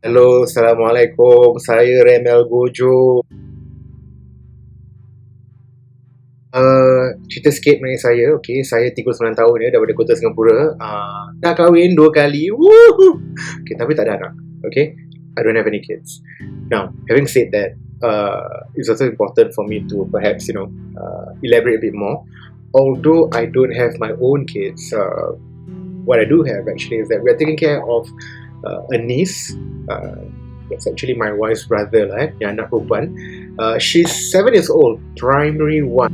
Hello, Assalamualaikum. Saya Remel Gojo. Cerita sikit mengenai saya. Okay, saya 39 tahun ya, daripada Kota Singapura. Dah kahwin 2 kali. Woohoo! Okay, tapi tak ada anak. Okay, I don't have any kids. Now, having said that, it's also important for me to perhaps, elaborate a bit more. Although I don't have my own kids, what I do have actually is that we are taking care of a niece. That's actually my wife's brother lah, yang anak perempuan. She's 7 years old, primary 1.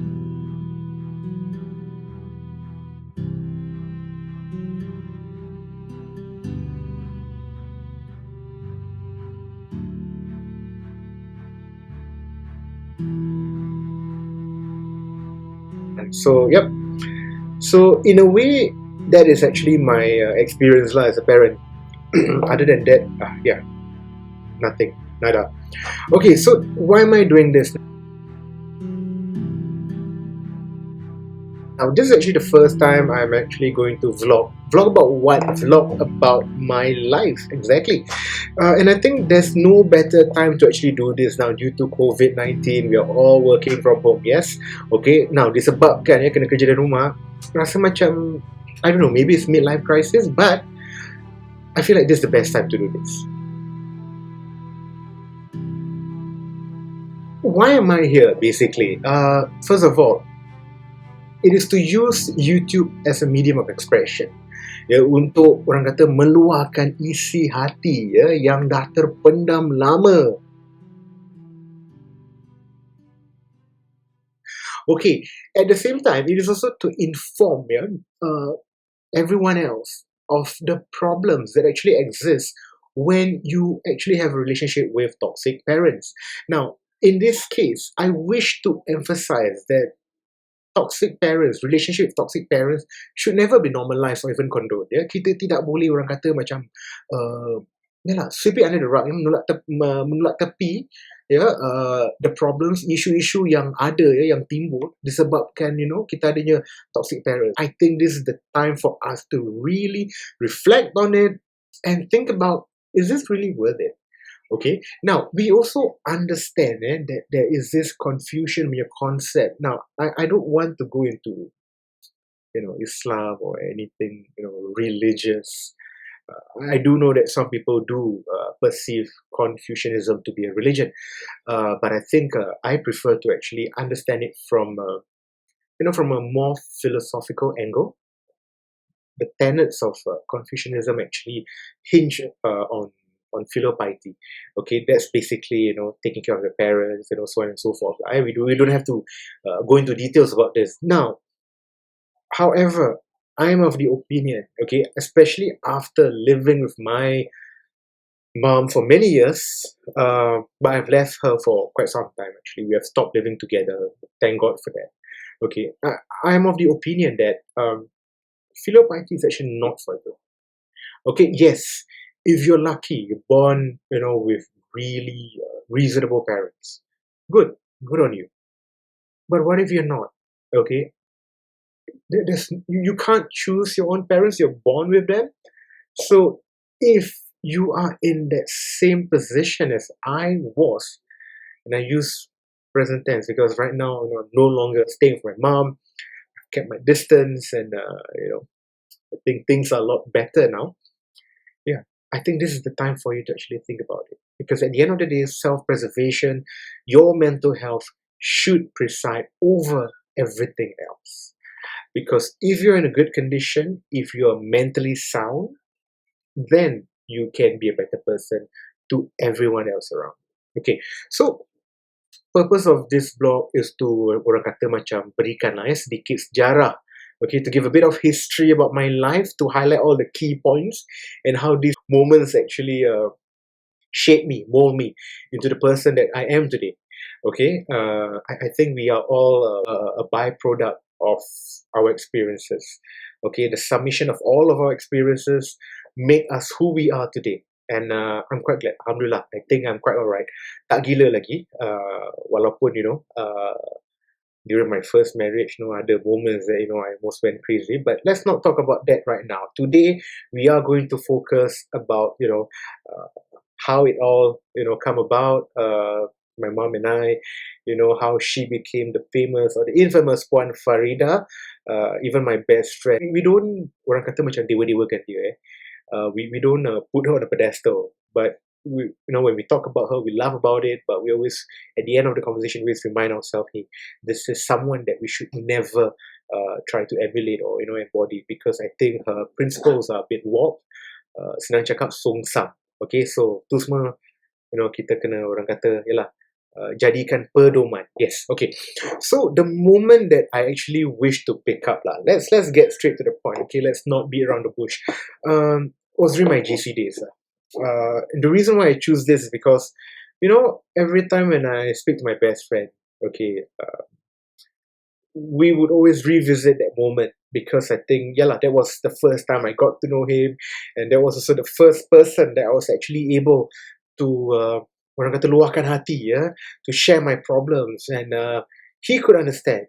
So, yep. So, in a way, that is actually my experience lah as a parent. Other than that, yeah, nothing, nada. Okay, so why am I doing this? Now, this is actually the first time I'm actually going to vlog. Vlog about what? Vlog about my life, exactly. And I think there's no better time to actually do this now due to COVID-19. We are all working from home, yes? Okay, now disebabkan kena kerja dari rumah, rasa macam, I don't know, maybe it's midlife crisis, but I feel like this is the best time to do this. Why am I here, basically? First of all, it is to use YouTube as a medium of expression. Ya, untuk orang kata meluahkan isi hati ya, yang dah terpendam lama. Okay, at the same time, it is also to inform everyone else of the problems that actually exist when you actually have a relationship with toxic parents. Now, in this case, I wish to emphasize that toxic parents, relationship with toxic parents should never be normalized or even condoned. Ya, kita tidak boleh orang kata macam sweep it under the rug, menolak tepi the problems, isu-isu yang ada yang timbul disebabkan kita adanya toxic parents. I think this is the time for us to really reflect on it and think about, is this really worth it? Okay, now we also understand that there is this confusion in your concept. Now, I don't want to go into Islam or anything religious. I do know that some people do perceive Confucianism to be a religion, but I think I prefer to actually understand it from from a more philosophical angle. The tenets of Confucianism actually hinge on filial piety. Okay, that's basically taking care of your parents, so on and so forth. We don't have to go into details about this now. However, I am of the opinion, okay, especially after living with my mom for many years, but I've left her for quite some time. Actually, we have stopped living together. Thank God for that. Okay, I am of the opinion that filial piety is actually not for you. Okay, yes, if you're lucky, you're born, with really reasonable parents, good on you. But what if you're not? Okay, you can't choose your own parents. You're born with them. So if you are in that same position as I was, and I use present tense because right now I'm no longer staying with my mom. I've kept my distance, and I think things are a lot better now. Yeah, I think this is the time for you to actually think about it. Because at the end of the day, self-preservation, your mental health should preside over everything else. Because if you're in a good condition, if you're mentally sound, then you can be a better person to everyone else around. Okay, so purpose of this blog is to orang kata macam berikan sedikit sejarah. Okay, to give a bit of history about my life, to highlight all the key points and how these moments actually shape me, mold me into the person that I am today. Okay, I think we are all a byproduct of our experiences. Okay, the summation of all of our experiences make us who we are today. And I'm quite glad. Alhamdulillah, I think I'm quite alright. Tak gila lagi. Walaupun, during my first marriage, other moments that, I almost went crazy. But let's not talk about that right now. Today, we are going to focus about, how it all come about. My mom and I, how she became the famous or the infamous Puan Farida. Even my best friend, we don't orang kata macam dewa-dewakan dia. We don't put her on a pedestal, but when we talk about her, we laugh about it, but we always, at the end of the conversation, we always remind ourselves, hey, this is someone that we should never try to emulate or embody, because I think her principles are a bit warped. Senang cakap songsam. Okay, so tu semua kita kena orang kata yalah, jadikan pedoman. Yes, okay. So the moment that I actually wish to pick up lah, let's get straight to the point. Okay, let's not beat around the bush. Was during my GC days. The reason why I choose this is because every time when I speak to my best friend, okay, we would always revisit that moment, because I think that was the first time I got to know him, and that was also the first person that I was actually able to orang kata luahkan hati, to share my problems, and he could understand.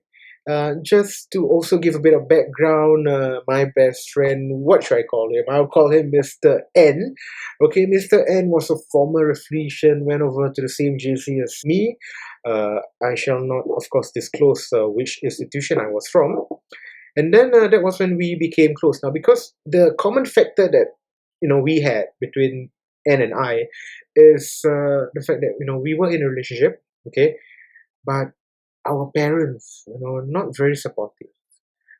Just to also give a bit of background, my best friend, what should I call him? I'll call him Mr. N. Okay, Mr. N was a former Reflection, went over to the same GC as me. I shall not, of course, disclose which institution I was from. And then that was when we became close. Now, because the common factor that we had between N and I is the fact that we were in a relationship, okay, but our parents, not very supportive.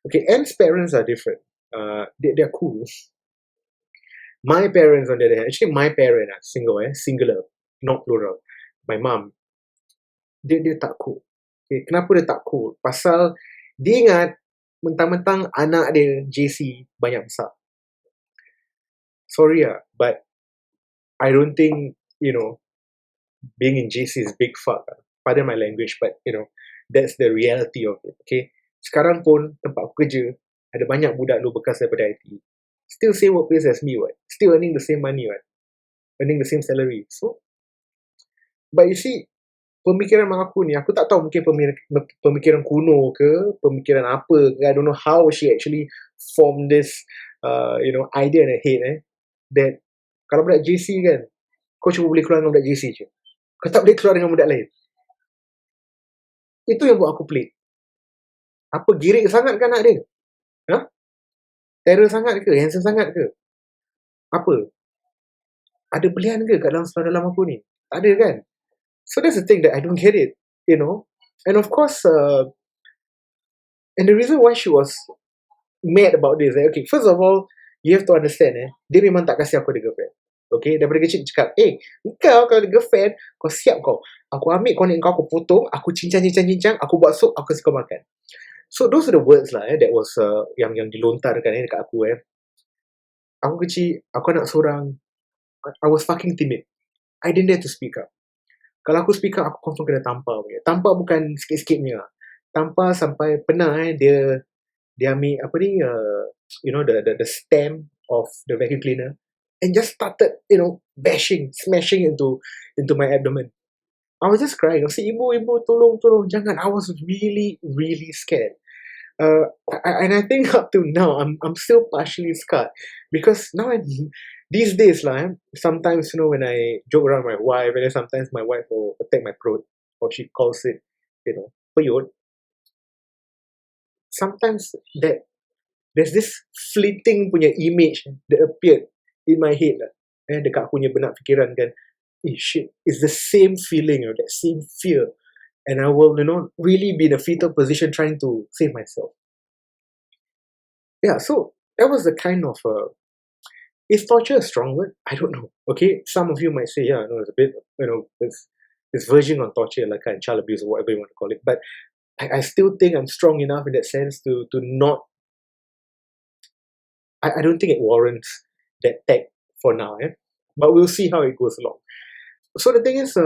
Okay, N's parents are different. They're cool. My parents, on the other hand, actually my parent are singular, not plural. My mom, dia tak cool. Okay, kenapa dia tak cool? Pasal dia ingat mentang-mentang anak dia JC banyak besar. Sorry but I don't think being in JC is big fuck. Pardon my language, but that's the reality of it. Okay, sekarang pun tempat aku kerja ada banyak budak lu bekas daripada IT. Still same workplace as me, what? Still earning the same money, what? Earning the same salary. So, but you see, pemikiran mak aku ni, aku tak tahu mungkin pemikiran kuno ke, pemikiran apa ke, I don't know how she actually formed this, idea in her head, that kalau budak JC kan, kau cuma boleh keluar dengan budak JC je. Kau tak boleh keluar dengan budak lain. Itu yang buat aku pelik. Apa, girik sangat ke anak dia? Terror sangat ke? Handsome sangat ke? Apa? Ada belian ke kat dalam sebelah dalam aku ni? Tak ada kan? So that's the thing that I don't get it, And of course, and the reason why she was mad about this, okay, first of all, you have to understand, dia memang tak kasi aku ada girlfriend. Okay, daripada kecil dia cakap, kau kalau ada girlfriend, kau siap kau. Aku ambil konek kau, aku potong, aku cincang, aku buat sup, aku kasi kau makan. So those are the words lah, that was yang dilontarkan dekat aku. Aku kecil, aku anak seorang, I was fucking timid. I didn't dare to speak up. Kalau aku speak up, aku confirm kena tampar. Tampar bukan sikit-sikit punya. Tampar sampai pernah dia ambil apa ni, the stem of the vacuum cleaner and just started, smashing into my abdomen. I was just crying. I was saying, ibu, tolong, jangan. I was really, really scared. And I think up to now, I'm still partially scarred, because now these days sometimes when I joke around with my wife, and then sometimes my wife will attack my throat, or she calls it peyot. Sometimes there's this fleeting punya image that appeared in my head dekat aku punya benak fikiran kan, shit, it's the same feeling, that same fear, and I will really be in a fetal position trying to save myself. Yeah, so that was the kind of is torture a strong word? I don't know. Okay, some of you might say, it's a bit, it's verging on torture, like kind of child abuse or whatever you want to call it. But I still think I'm strong enough in that sense to not. I don't think it warrants that tag for now. But we'll see how it goes along. So the thing is,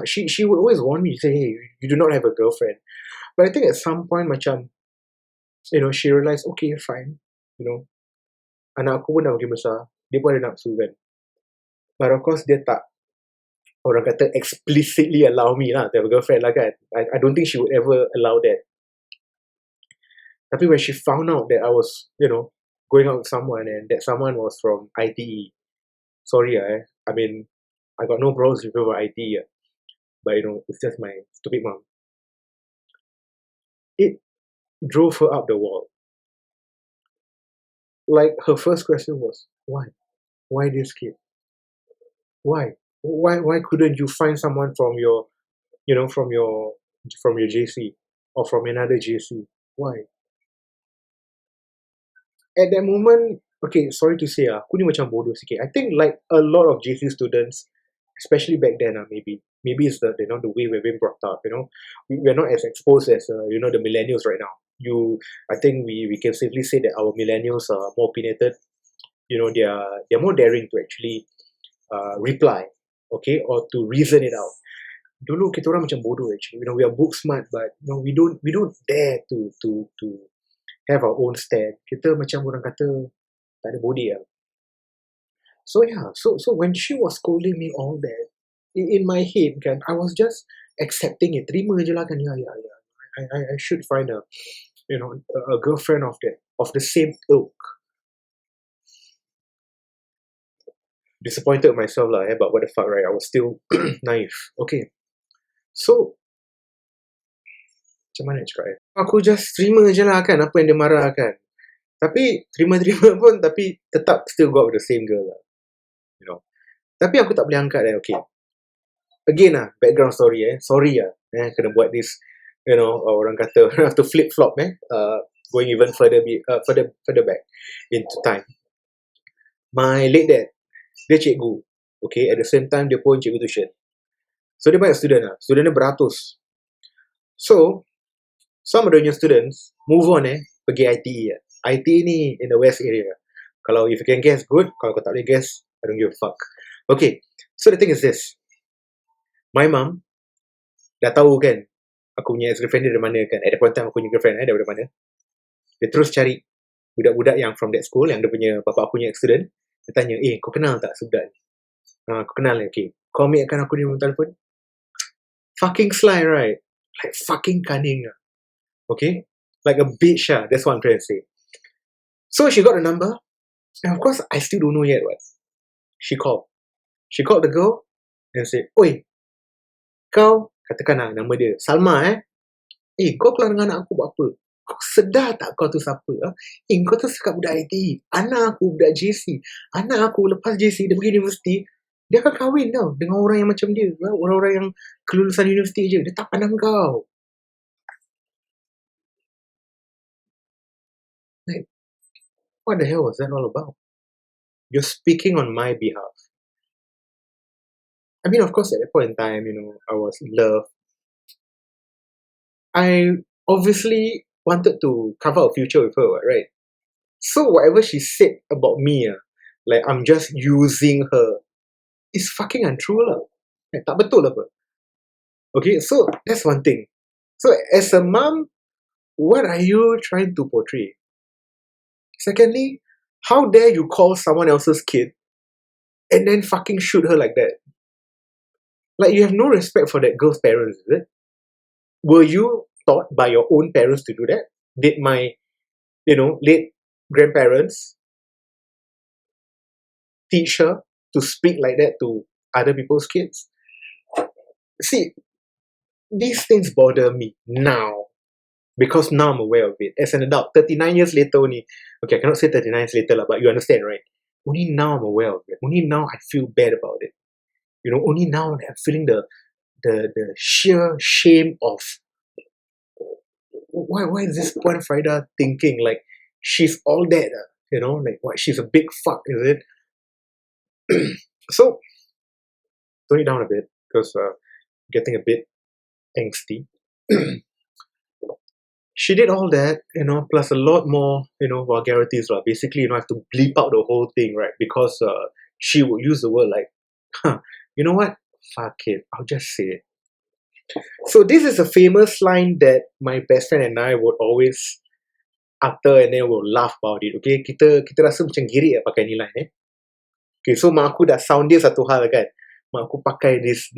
she would always warn me, say, hey, you do not have a girlfriend. But I think at some point, macam, she realized, okay, fine, anak aku pun dah makin besar, dia pun ada nafsu kan. But of course, dia tak, orang kata, explicitly allow me lah to have a girlfriend lah kan. I don't think she would ever allow that. Tapi when she found out that I was, going out with someone, and that someone was from ITE, sorry I mean, I got no problems with her for IT, but it's just my stupid mom. It drove her up the wall. Like her first question was, why? Why this kid? Why? Why couldn't you find someone from your you know from your JC or from another JC? Why? At that moment, okay, sorry to say, aku ni macam bodoh sikit. I think like a lot of JC students, especially back then, maybe it's the way we've been brought up. We're not as exposed as the millennials right now. I think we can safely say that our millennials are more opinionated. They're more daring to actually reply, okay, or to reason it out. Dulu kita orang macam bodoh actually. We are book smart, but we don't dare to have our own stand. Kita macam orang kata tak ada body lah. So yeah, so when she was scolding me all that, in my head kan, I was just accepting it. Terima je lah kan, ya. I should find a girlfriend of the same ilk. Disappointed myself lah, but what the fuck, right? I was still naive. Okay, so macam mana nak cakap aku just terima je lah kan apa yang dia marah kan. Tapi terima-terima pun, tapi tetap still go out with the same girl lah. Tapi aku tak boleh angkat okay. Again background story sorry kena buat this, orang kata have to flip-flop going even further back into time. My late dad, dia cikgu, okay, at the same time dia pun cikgu tuition. So dia banyak student dia beratus. So some of the new students move on pergi ITE. ITE ni in the west area. Kalau if you can guess, good. Kalau kau tak boleh guess, I don't give a fuck. Okay, so the thing is this. My mom dah tahu kan aku punya ex-girlfriend dia dari mana kan. At that point time aku punya girlfriend daripada mana. Dia terus cari budak-budak yang from that school, yang dia punya bapa aku punya ex-student. Dia tanya, kau kenal tak budak ni? Kau kenal okay. Kau ambilkan aku ni nombor telefon. Fucking sly, right? Like fucking cunning. Okay? Like a bitch. That's what I'm trying to say. So she got the number. And of course, I still don't know yet what. She called the girl and said, oi, kau, katakan nama dia, Salma kau keluar dengan anak aku buat apa? Kau sedar tak kau tu siapa? Kau tu cakap budak IT. Anak aku budak JC. Anak aku lepas JC, dia pergi universiti, dia akan kahwin tau dengan orang yang macam dia. Orang-orang yang kelulusan universiti je. Dia tak pandang kau. Like, what the hell was that all about? You're speaking on my behalf. I mean, of course, at that point in time, I was in love. I obviously wanted to cover a future with her, right? So whatever she said about me, like I'm just using her, is fucking untrue lah. Tak betul apa. Okay, so that's one thing. So as a mom, what are you trying to portray? Secondly, how dare you call someone else's kid and then fucking shoot her like that? Like, you have no respect for that girl's parents, is it? Were you taught by your own parents to do that? Did my, late grandparents teach her to speak like that to other people's kids? See, these things bother me now, because now I'm aware of it. As an adult, 39 years later only, okay, I cannot say 39 years later, but you understand, right? Only now I'm aware of it. Only now I feel bad about it. Only now I'm feeling the sheer shame of why is this Puan Frida thinking like she's all that, like what, she's a big fuck, is it? So tone it down a bit, because getting a bit angsty. She did all that, plus a lot more, vulgarities. Basically, I have to bleep out the whole thing, right? Because she would use the word like, you know what? Fuck it, I'll just say it. So this is a famous line that my best friend and I would always utter, and then we'll laugh about it. Okay, kita rasa macam girik pakai ni line. Okay, so mak aku dah sound dia satu hal kan. Mak aku pakai this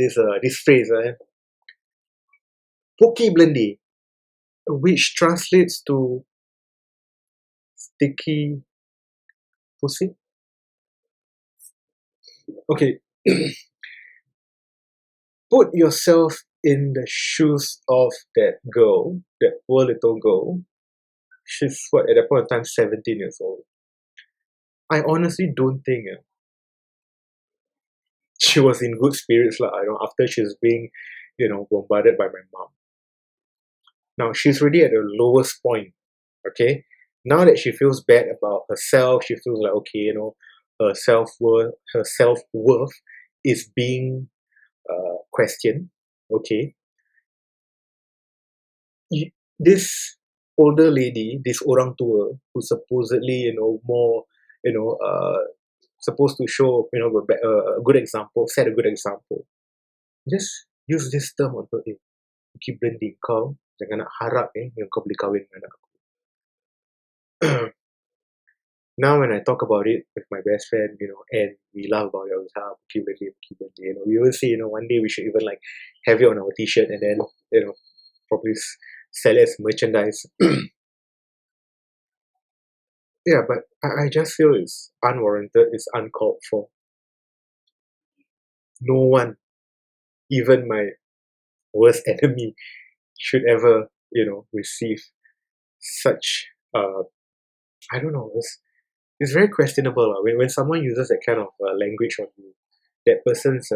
phrase Poki Blendi, which translates to sticky pussy. Okay. put yourself in the shoes of that girl, that poor little girl. She's what, at that point in time, 17 years old. I honestly don't think she was in good spirits lah, after she's being, bombarded by my mom. Now she's really at the lowest point. Okay, now that she feels bad about herself, she feels like, okay, her self worth is being questioned. Okay, this older lady, this orang tua, who supposedly, more, supposed to show, a good example, set a good example. Just use this term on her. Keep blending, kau jangan nak harap yang kau boleh kahwin dengan aku. Now when I talk about it with my best friend, and we laugh about it, keep blending, we will say, one day we should even like have it on our t-shirt and then, probably sell it as merchandise. Yeah, but I just feel it's unwarranted, it's uncalled for. No one, even my worst enemy, should ever, receive such, I don't know, it's very questionable. When someone uses that kind of language on you, that person's,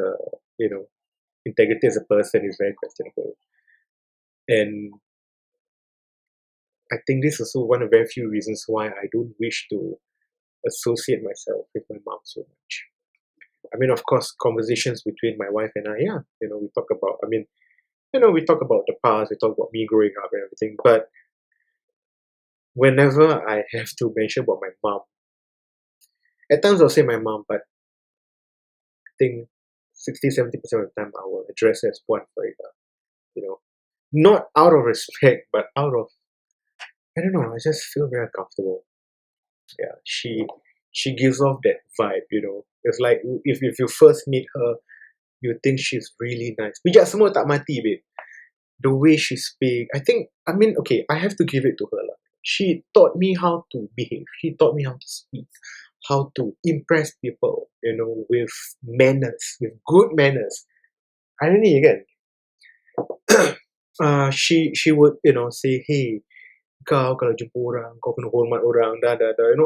integrity as a person is very questionable. And I think this is also one of very few reasons why I don't wish to associate myself with my mom so much. I mean, of course, conversations between my wife and I, we talk about, we talk about the past, we talk about me growing up and everything, but whenever I have to mention about my mom, at times I'll say my mom, but I think 60-70% of the time I will address her as Puan Farida. Not out of respect, but out of, I don't know, I just feel very uncomfortable. Yeah, she gives off that vibe, It's like if you first meet her, you think she's really nice. Bijak semua tak mati, babe. The way she speaks, okay, I have to give it to her lah. She taught me how to behave. She taught me how to speak, how to impress people, with manners, with good manners. I don't know, again. She would, say, hey, kau kalau jumpa orang, kau kena hormat orang,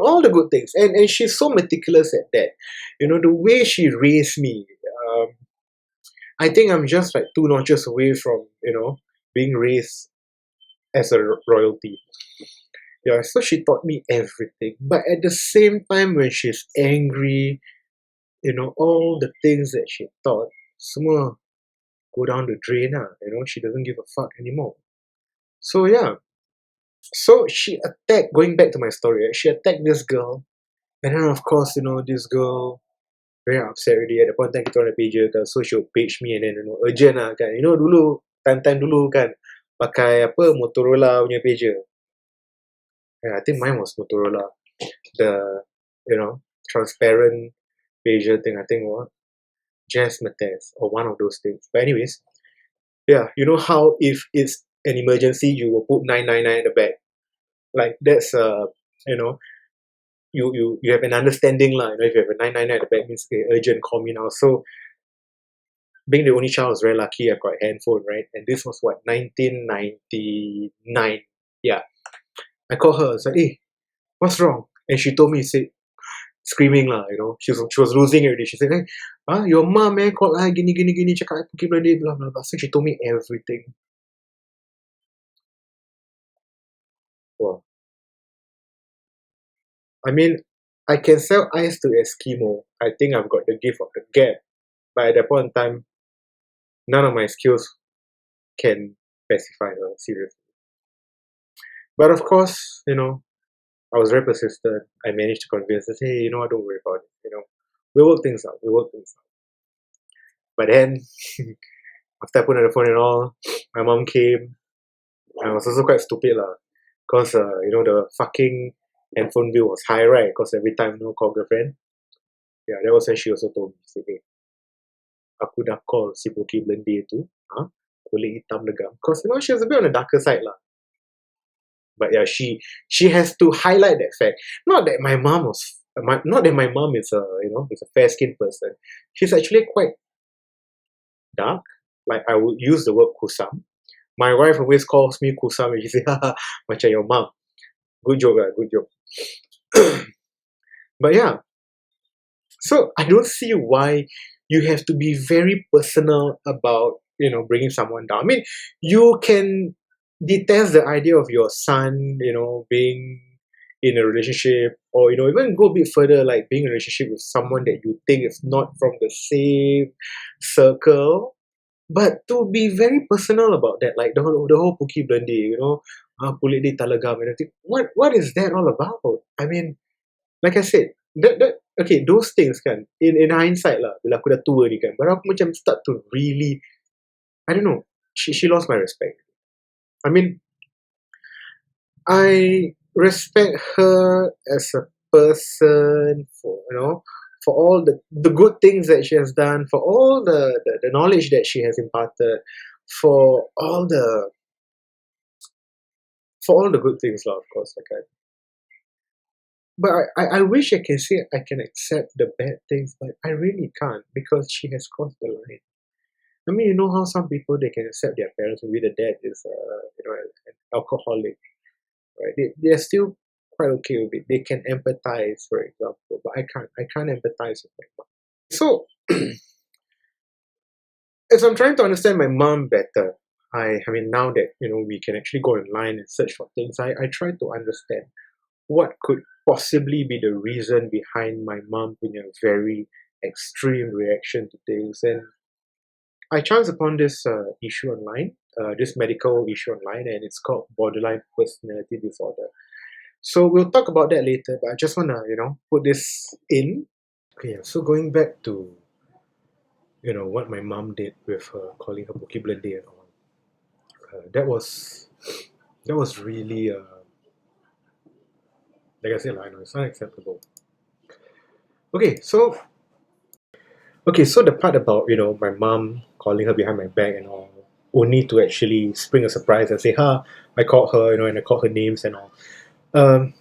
all the good things. And she's so meticulous at that. The way she raised me, I think I'm just like 2 notches away from, being raised as a royalty. Yeah, so she taught me everything. But at the same time, when she's angry, all the things that she taught, semua go down the drain. She doesn't give a fuck anymore. So yeah. So she attacked, going back to my story, she attacked this girl. And then of course, this girl very upset already. At the point in time kita orang ada pager kan, so she'll page me and then urgent lah kan. Dulu time dulu kan pakai apa Motorola punya pager. Yeah, I think mine was Motorola. The transparent pager thing, I think what Jazz Mates or one of those things. But anyways, yeah, how if it's an emergency you will put 999 at the back. Like that's you have an understanding lah. If you have a 999 at the back means okay, urgent, call me now. So being the only child, I was very lucky. I got a handphone, right? And this was what 1999. Yeah, I called her. I was like, "Hey, what's wrong?" And she told me, said, screaming lah. She was losing already. She said, "Hey, your mom called gini cakap I pergi benda blah blah blah." So she told me everything. Wow. I mean, I can sell ice to Eskimo. I think I've got the gift of the gab. But at that point in time, none of my skills can pacify her, seriously. But of course, I was very persistent. I managed to convince her, hey, don't worry about it. We'll work things out. But then, after I put on the phone and all, my mom came. I was also quite stupid lah. Because, the fucking handphone bill was high, right? Because every time, call girlfriend. Yeah, that was when she also told me, say, hey, aku dah call si Poki Blende tu, kulit hitam legam. Because, she was a bit on the darker side lah. But yeah, she has to highlight that fact. Not that my mom is a, is a fair-skinned person. She's actually quite dark. Like I would use the word kusam. My wife always calls me kusam and she says, haha, macam your mom. Good joke, good joke. But yeah, so I don't see why you have to be very personal about, bringing someone down. I mean, you can detest the idea of your son, being in a relationship, or, even go a bit further, like being in a relationship with someone that you think is not from the same circle. But to be very personal about that, like the whole Puki Blende, kulit dia talagam and everything. What is that all about? I mean, like I said, that okay, those things kan, in hindsight lah, bila aku dah tua ni kan, baru aku macam start to really, I don't know, she lost my respect. I mean, I respect her as a person for, for all the good things that she has done, for all the knowledge that she has imparted, for all the good things lah, of course. Like but I wish I can say I can accept the bad things, but I really can't because she has crossed the line. I mean, you know how some people they can accept their parents, maybe the dad is an alcoholic, right? They're still quite okay with it. They can empathize, for example, but I can't. I can't empathize with my mom. So as I'm trying to understand my mom better, I mean now that we can actually go online and search for things, I try to understand what could possibly be the reason behind my mom punya very extreme reaction to things. And I chanced upon this issue online, this medical issue online, and it's called borderline personality disorder. So we'll talk about that later, but I just want to, put this in. Okay, so going back to, what my mom did with her, calling her Bukit Blende and all. That was really, like I said, I know it's unacceptable. Okay, so the part about, my mom calling her behind my back and all, only to actually spring a surprise and say, I called her, and I called her names and all. Um,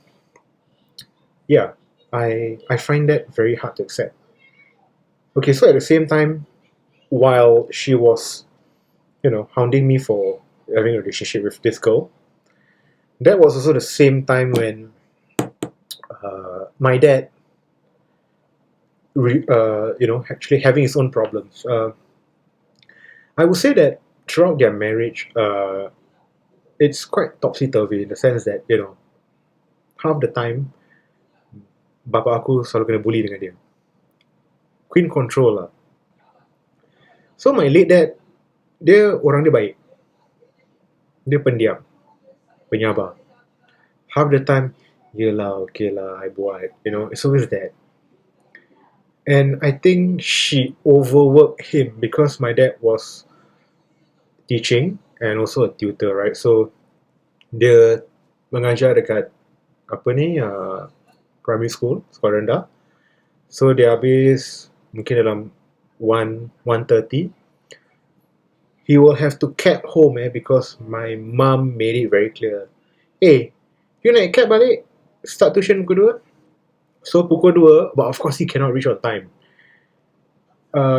yeah, I find that very hard to accept. Okay, so at the same time, while she was, hounding me for having a relationship with this girl, that was also the same time when my dad, actually having his own problems. I would say that throughout their marriage, it's quite topsy turvy in the sense that half the time bapa aku selalu kena bully dengan dia. Queen control lah. So my late dad, dia orang dia baik. Dia pendiam, penyabar. Half the time, yelah, okay lah, I buat. It's always that. And I think she overworked him because my dad was teaching and also a tutor, right? So dia mengajar dekat apa ni primary school, sekolah rendah. So dia habis mungkin dalam 1:30. He will have to cab home because my mum made it very clear. You naik cab balik, start tuition pukul 2. So pukul 2, but of course he cannot reach on time.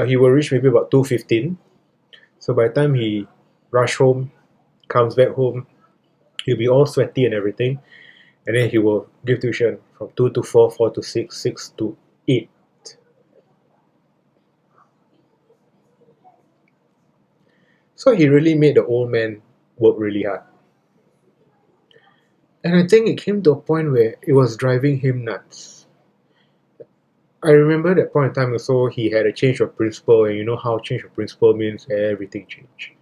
He will reach maybe about 2:15. So by the time he rush home, comes back home, he'll be all sweaty and everything. And then he will give tuition from 2 to 4, 4 to 6, 6 to 8. So he really made the old man work really hard. And I think it came to a point where it was driving him nuts. I remember that point in time also he had a change of principle, and you know how change of principle means everything changed.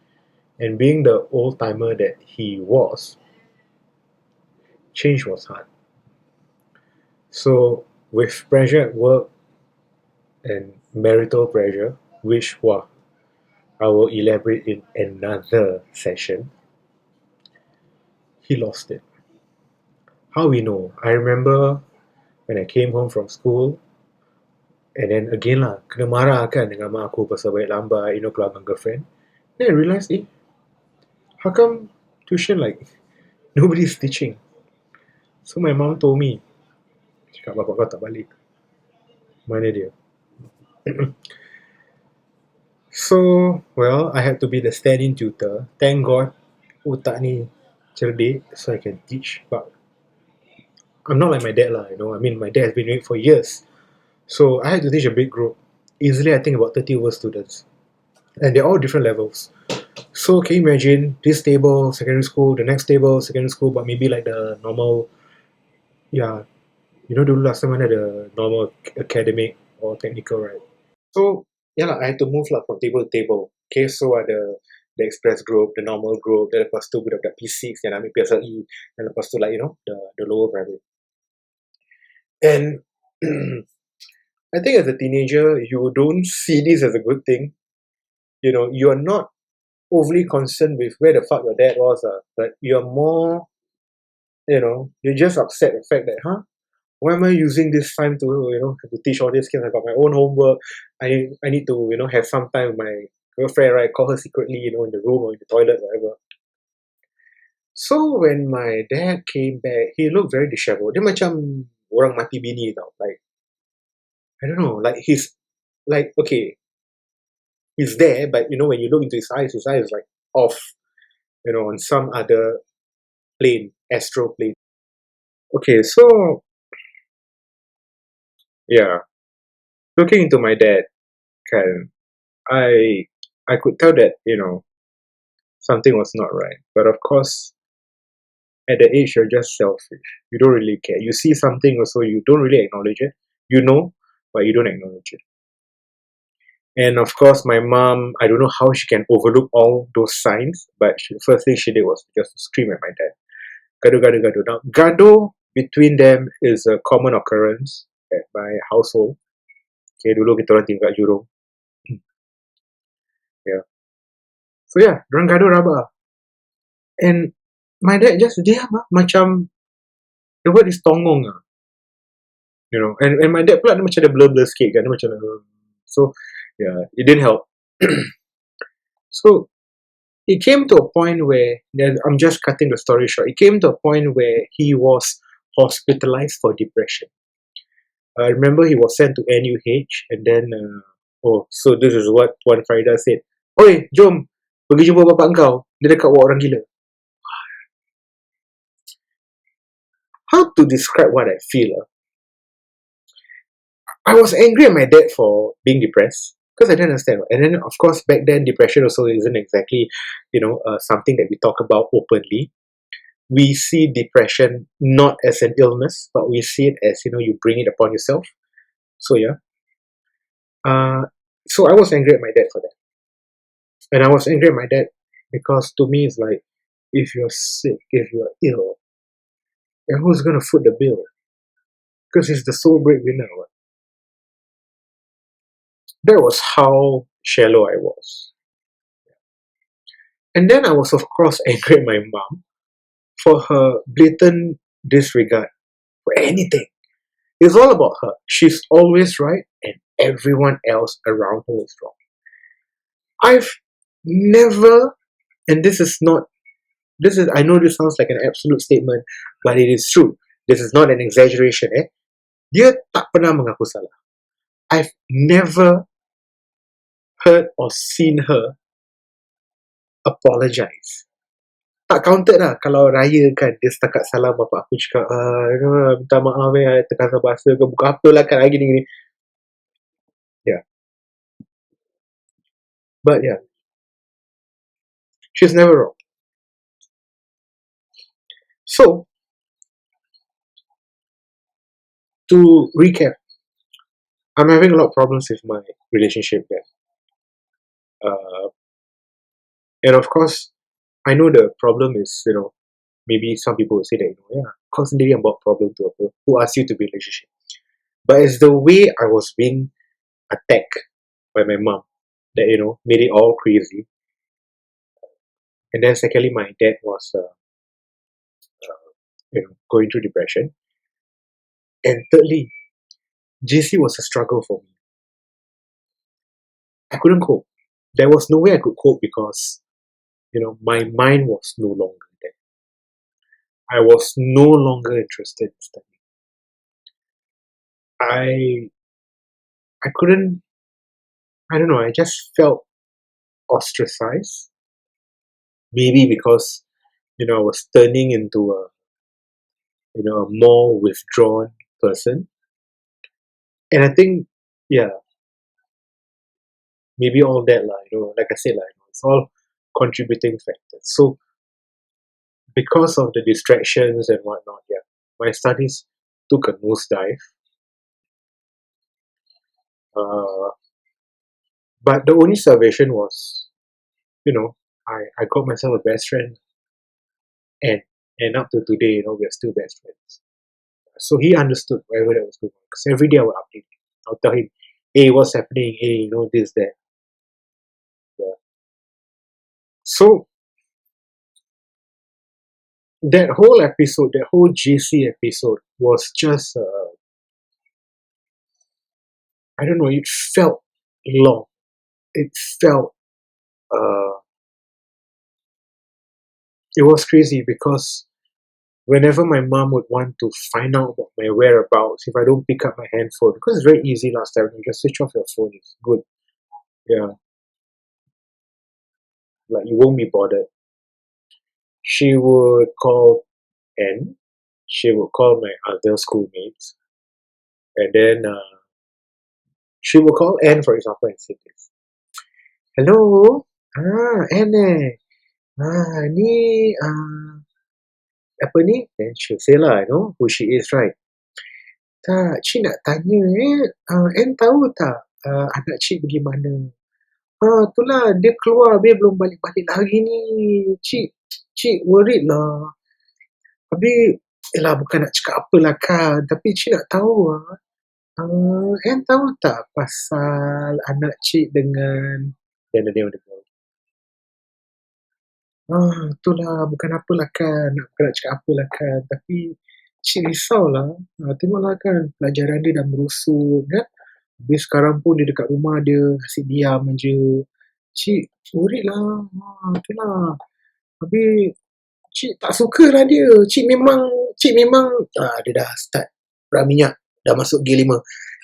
And being the old timer that he was, change was hard. So with pressure at work and marital pressure, which I will elaborate in another session, he lost it. How we know? I remember when I came home from school, and then again lah, kena marah kan dengan mak aku pasal balik lambat, keluar dengan girlfriend. Then I realised, how come tuition like nobody's teaching? So my mom told me, cakap bapak kau tak balik. Mana dia? So, well, I had to be the stand-in tutor. Thank God, otak ni cerdik, so I can teach. But I'm not like my dad lah, you know. I mean, my dad has been doing it for years. So I had to teach a big group. Easily, I think about 30 over students. And they're all different levels. So can you imagine this table, secondary school, the next table, secondary school, but maybe like the normal, yeah, you know, dulu last time mana the normal academic or technical, right? So, yeah lah, I had to move lah from table to table. Okay, so ada the express group, the normal group, then lepas tu budak-budak P6 yang ambil PSLE, dan lepas tu like, you know, the lower private. And I think as a teenager, you don't see this as a good thing. You know, you're not overly concerned with where the fuck your dad was, but you're more, you know, you're just upset the fact that, huh? Why am I using this time to, you know, have to teach all these kids? I got my own homework. I need to, you know, have some time with my girlfriend, right? Call her secretly, you know, in the room or in the toilet, whatever. So when my dad came back, he looked very disheveled. Dia macam orang mati bini tau. Like, I don't know, like he's, like, okay, he's there, but you know, when you look into his eyes is like off, you know, on some other plane, astral plane. Okay, so yeah, looking into my dad, kan, I I could tell that, you know, something was not right. But of course, at that age, you're just selfish. You don't really care. You see something also, you don't really acknowledge it. You know, but you don't acknowledge it. And of course, my mom, I don't know how she can overlook all those signs, but the first thing she did was just scream at my dad. Gado, gado, gado. Now, gado between them is a common occurrence at my household. Okay, dulu kita orang tinggal kat Jurong. Yeah. So yeah, dorang gado rabak. And my dad just diam macam the word is tongong you know. And my dad pula dia macam ada blur-blur sikit kan, dia macam so yeah, it didn't help. So it came to a point where, I'm just cutting the story short, it came to a point where he was hospitalized for depression. I remember he was sent to NUH, and then oh, so this is what Puan Farida said. Oi, jom pergi jumpa bapak kau, dia dekat buat orang gila. How to describe what I feel? I was angry at my dad for being depressed because I didn't understand. And then, of course, back then, depression also isn't exactly, you know, something that we talk about openly. We see depression not as an illness, but we see it as, you know, you bring it upon yourself. So yeah. So I was angry at my dad for that, and I was angry at my dad because to me it's like, if you're sick, if you're ill, and who's gonna foot the bill? Because he's the sole breadwinner. What? That was how shallow I was. And then I was, of course, angry at my mom for her blatant disregard for anything. It's all about her. She's always right, and everyone else around her is wrong. I've never, and this is not, this is, I know this sounds like an absolute statement, but it is true. This is not an exaggeration. Dia tak pernah mengaku salah. I've never heard or seen her apologize. Tak counted lah kalau raya kan, dia setakat salam bapak aku cakap minta maaf terkasar bahasa ke buka apa lah kan lagi ni. Yeah, but yeah, she's never wrong. So to recap, I'm having a lot of problems with my relationship there, and of course I know the problem is, you know, maybe some people will say that, you know, yeah, kau sendiri yang bawa problem tu apa, who asked you to be in a relationship. But it's the way I was being attacked by my mom that, you know, made it all crazy. And then secondly, my dad was you know, going through depression. And thirdly, JC was a struggle for me. I couldn't cope. There was no way I could cope because, you know, my mind was no longer there. I was no longer interested in studying. I couldn't, I don't know, I just felt ostracized. Maybe because I was turning into a more withdrawn person. And I think, yeah, maybe all that, like I said, it's all contributing factors. So, because of the distractions and whatnot, yeah, my studies took a nosedive. Uh, but the only salvation was, you know, I got myself a best friend, and up to today, we're still best friends. So he understood whatever that was going on. Because every day I would update him. I'll tell him, hey, what's happening? Hey, this, that. Yeah. So that whole episode, that whole JC episode was just, I don't know, it felt long. It felt, uh, it was crazy because whenever my mom would want to find out about my whereabouts, if I don't pick up my handphone, because it's very easy last time, you just switch off your phone, it's good. Yeah, like you won't be bothered. She would call N, she would call my other schoolmates, and then she would call N, for example, and say this. Hello? N eh. Ni, apa ni? Then she'll say lah, who she is, right? Tak, cik nak tanya N tahu tak anak cik pergi mana? Itulah dia keluar, dia belum balik-balik lagi ni. Cik worried lah. Habis, yelah bukan nak cakap apalah kan, tapi cik nak tahu N tahu tak pasal anak cik dengan then the name of the girl. Itulah bukan apalah kan, bukan nak cakap apalah kan, tapi cik risaulah. Tengoklah kan, pelajaran dia dah merosot kan. Habis sekarang pun dia dekat rumah dia, asyik diam je. Cik worried lah. Itulah. Habis cik tak suka lah dia. Cik memang dia dah start perang minyak, dah masuk G5.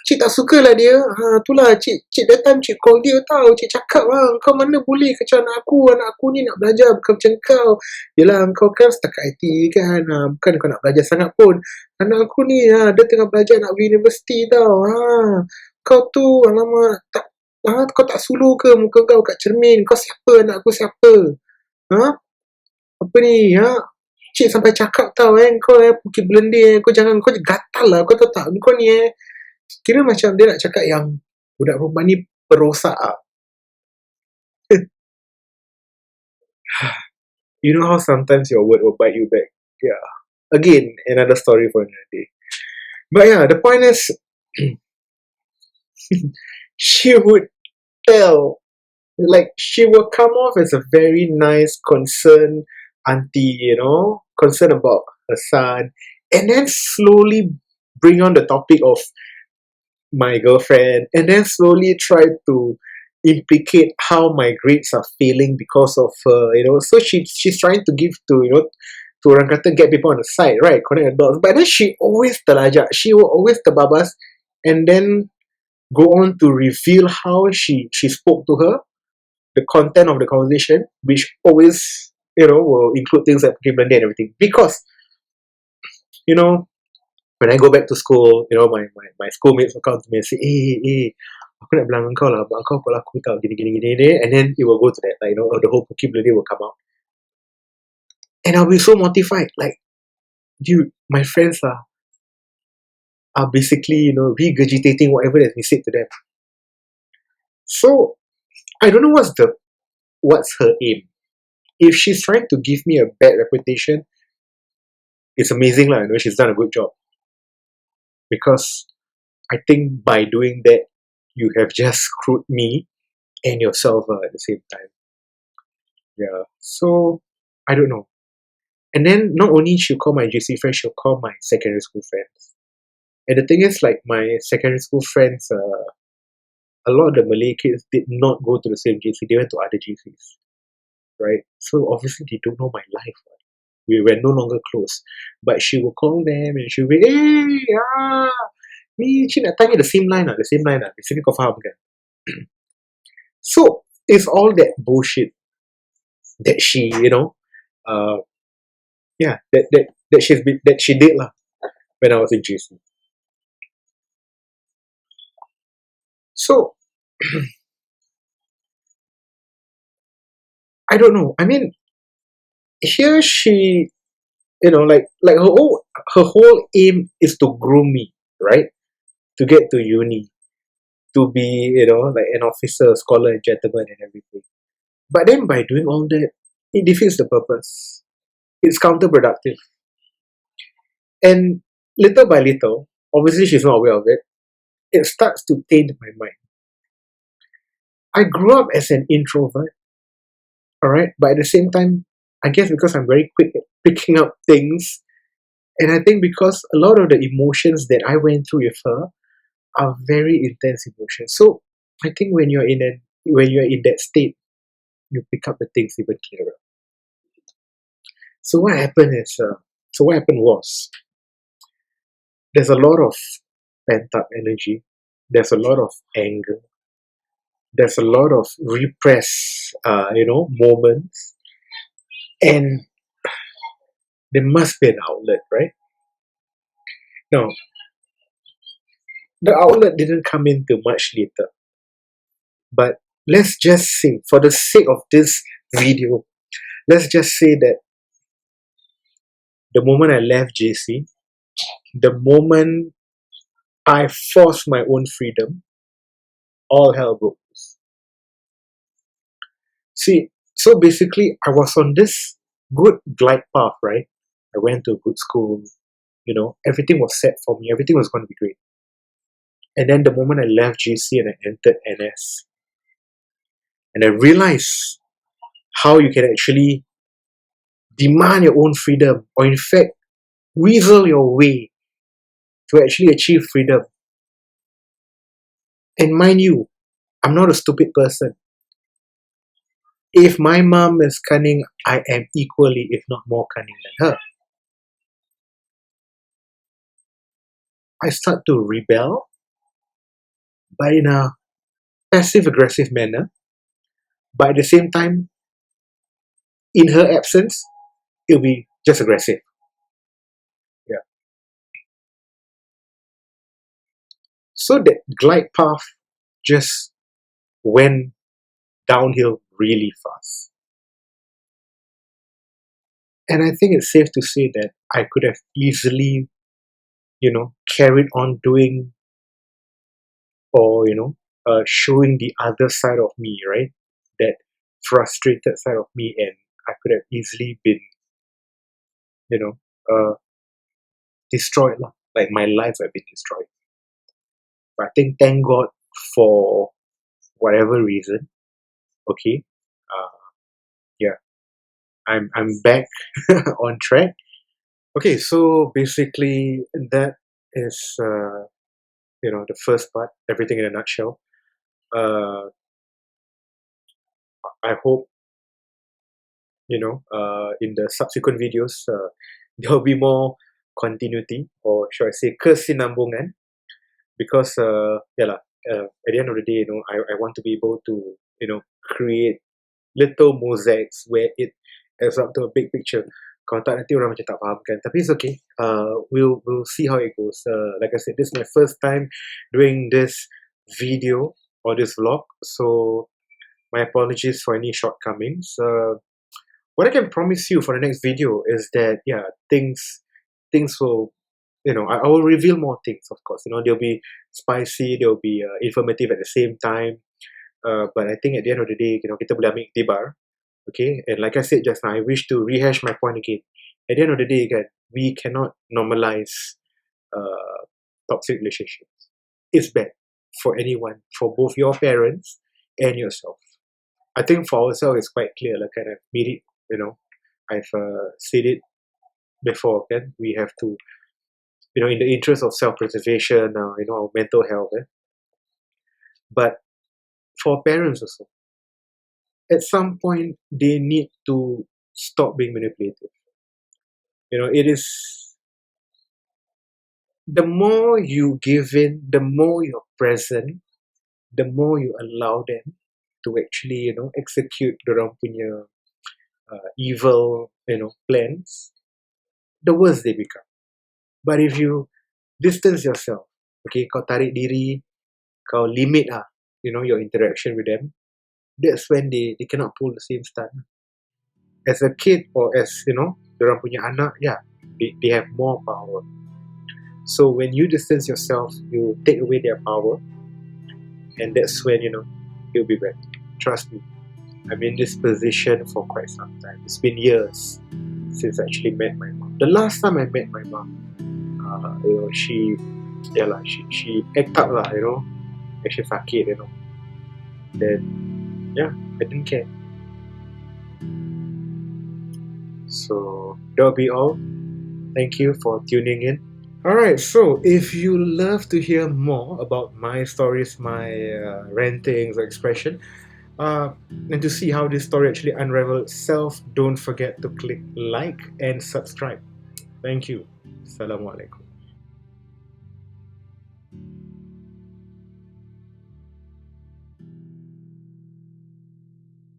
Cik tak suka lah dia. Itulah cik that time cik call dia tau. Cik cakap kau mana boleh kacau anak aku ni nak belajar bukan macam kau. Yelah kau kan setakat IT kan, bukan kau nak belajar sangat pun. Anak aku ni dia tengah belajar nak pergi universiti tau. Kau tu alamak tak, kau tak suluh ke muka kau kat cermin? Kau siapa? Anak aku siapa? Apa ni? Cik sampai cakap tau kau Bukit Belendih kau jangan, kau gatal lah, kau tahu tak? Kau ni kira macam dia nak cakap yang budak perempuan ni perosak You know how sometimes your word will bite you back. Yeah. Again, another story for another day. But yeah, the point is she would tell, like she will come off as a very nice, concerned auntie, concerned about her son, and then slowly bring on the topic of my girlfriend, and then slowly try to implicate how my grades are failing because of her, so she's trying to give to orang kata get people on the side, right, connect the dots, but then she always terlajak, she will always terbabas, and then go on to reveal how she spoke to her, the content of the conversation, which always will include things like Pokemon and everything, because when I go back to school, my schoolmates will come to me and say, hey, aku nak bilang kau lah, abang kau call aku tau, gini, and then it will go to that, the whole Pokemon will come out. And I'll be so mortified, like, dude, my friends are basically, regurgitating whatever that we said to them. So, I don't know what's her aim. If she's trying to give me a bad reputation, it's amazing lah, she's done a good job. Because I think by doing that, you have just screwed me and yourself at the same time. Yeah, so, I don't know. And then, not only she'll call my JC friends, she'll call my secondary school friends. And the thing is, like, my secondary school friends, a lot of the Malay kids did not go to the same JC, they went to other JCs. Right? So, obviously, they don't know my life. Right? We were no longer close. But she will call them and she'll be, hey, ni cik nak tanya the same line. Basically kau faham kan? So, It's all that bullshit that she, uh, yeah, that she did lah when I was in JC. So I don't know. I mean, here she, like her whole aim is to groom me, right? To get to uni, to be, like an officer, scholar, and gentleman, and everything. But then by doing all that, it defeats the purpose. It's counterproductive. And little by little, obviously she's not aware of it, it starts to taint my mind. I grew up as an introvert, all right, but at the same time, I guess because I'm very quick at picking up things, and I think because a lot of the emotions that I went through with her are very intense emotions. So I think when you're in that state, you pick up the things even clearer. So what happened is, what happened was, there's a lot of pent up energy. There's a lot of anger. There's a lot of repressed, moments, and there must be an outlet, right? Now, the outlet didn't come in till much later, but let's just say, for the sake of this video, let's just say that the moment I left JC, the moment I forced my own freedom, all hell broke loose. See, so basically, I was on this good glide path, right? I went to a good school, everything was set for me, everything was going to be great. And then the moment I left JC and I entered NS, and I realized how you can actually demand your own freedom, or in fact, weasel your way to actually achieve freedom. And mind you, I'm not a stupid person. If my mom is cunning, I am equally, if not more cunning than her. I start to rebel, but in a passive aggressive manner. But at the same time, in her absence, it'll be just aggressive. Yeah. So that glide path just went downhill really fast. And I think it's safe to say that I could have easily, carried on doing, or, showing the other side of me, right? That frustrated side of me, and I could have easily been, you know, destroyed. Like my life had been destroyed. But I think, thank God, for whatever reason, okay, uh, yeah, I'm back on track. Okay, so basically that is, the first part, everything in a nutshell. Uh, I hope, in the subsequent videos, there will be more continuity, or should I say kesinambungan, because at the end of the day, I want to be able to, create little mosaics where it adds up to a big picture. Kalau tak, nanti orang macam tak faham kan. Tapi it's okay. We'll see how it goes. Like I said, this is my first time doing this video or this vlog, so my apologies for any shortcomings. What I can promise you for the next video is that, yeah, things will, I will reveal more things, of course. They'll be spicy, they'll be informative at the same time. But I think at the end of the day, kita boleh ambil iktibar. Okay, and like I said just now, I wish to rehash my point again. At the end of the day, again, we cannot normalize toxic relationships. It's bad for anyone, for both your parents and yourself. I think for ourselves, it's quite clear. Like, I've made it, I've said it before. Okay? We have to, in the interest of self-preservation, our mental health. But for parents also, at some point, they need to stop being manipulative. It is, the more you give in, the more you're present, the more you allow them, to actually, execute dorang punya evil, plans, the worse they become. But if you distance yourself, okay, kau tarik diri, kau limit your interaction with them, that's when they cannot pull the same stunt. As a kid or as, dorang punya anak, yeah, they have more power. So when you distance yourself, you take away their power, and that's when, you'll be better. Trust me. I'm in this position for quite some time. It's been years since I actually met my mom. The last time I met my mom, she act up lah, actually sakit, Then, yeah, I didn't care. So, that'll be all. Thank you for tuning in. Alright, so if you love to hear more about my stories, my rantings or expression, and to see how this story actually unraveled itself, don't forget to click like and subscribe. Thank you. Assalamualaikum.